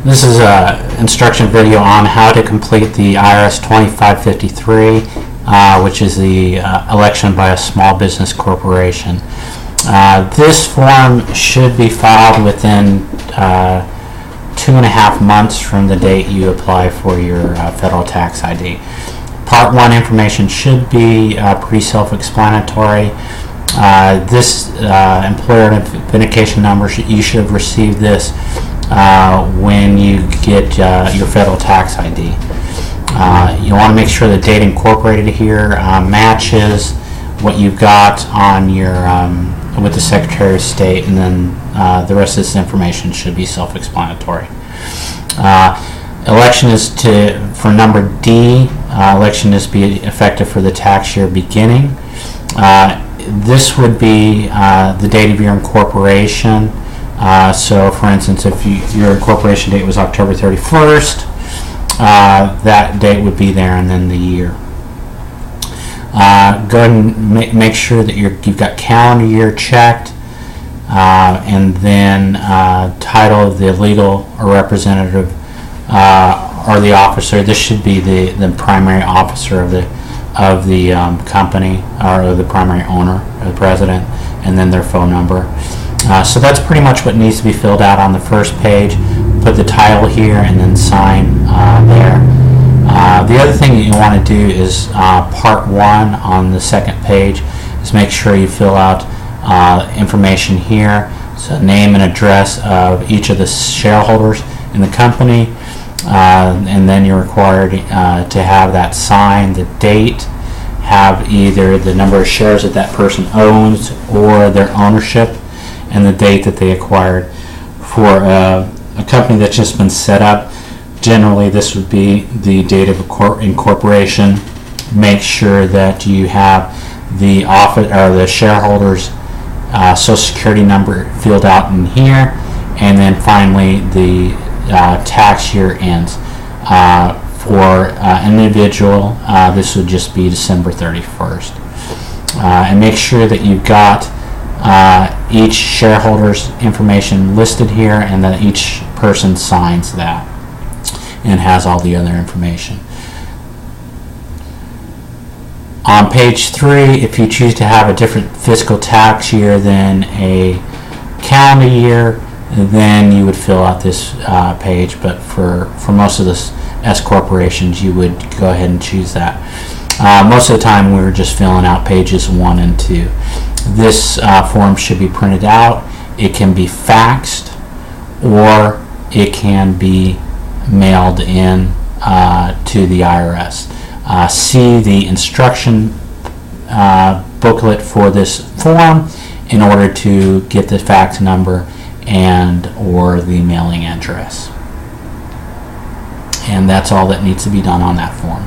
This is an instruction video on how to complete the IRS 2553, which is the election by a small business corporation. This form should be filed within 2.5 months from the date you apply for your federal tax ID. Part 1 information should be pretty self-explanatory. This employer identification number, you should have received this when you get your federal tax ID. You want to make sure the date incorporated here matches what you've got on your with the Secretary of State, and then the rest of this information should be self-explanatory. Election is for number D. Election is to be effective for the tax year beginning. This would be the date of your incorporation. So, for instance, if your incorporation date was October 31st, that date would be there, and then the year. Go ahead and make sure that you've got calendar year checked, and then title of the legal or representative or the officer. This should be the primary officer of the company, or the primary owner, or the president, and then their phone number. So that's pretty much what needs to be filled out on the first page. Put the title here and then sign there. The other thing that you want to do is part 1 on the second page is make sure you fill out information here. So name and address of each of the shareholders in the company, and then you're required to have that signed, the date, have either the number of shares that that person owns or their ownership, and the date that they acquired. For a company that's just been set up, generally this would be the date of incorporation. Make sure that you have the office or the shareholders' Social Security number filled out in here, and then finally the tax year ends. For an individual, this would just be December 31st. And make sure that you've got each shareholder's information listed here, and that each person signs that and has all the other information. On page 3, if you choose to have a different fiscal tax year than a calendar year, then you would fill out this page, but for most of the S corporations, you would go ahead and choose that. Most of the time, we're just filling out pages 1 and 2. This form should be printed out. It can be faxed, or it can be mailed in to the IRS. See the instruction booklet for this form in order to get the fax number and or the mailing address. And that's all that needs to be done on that form.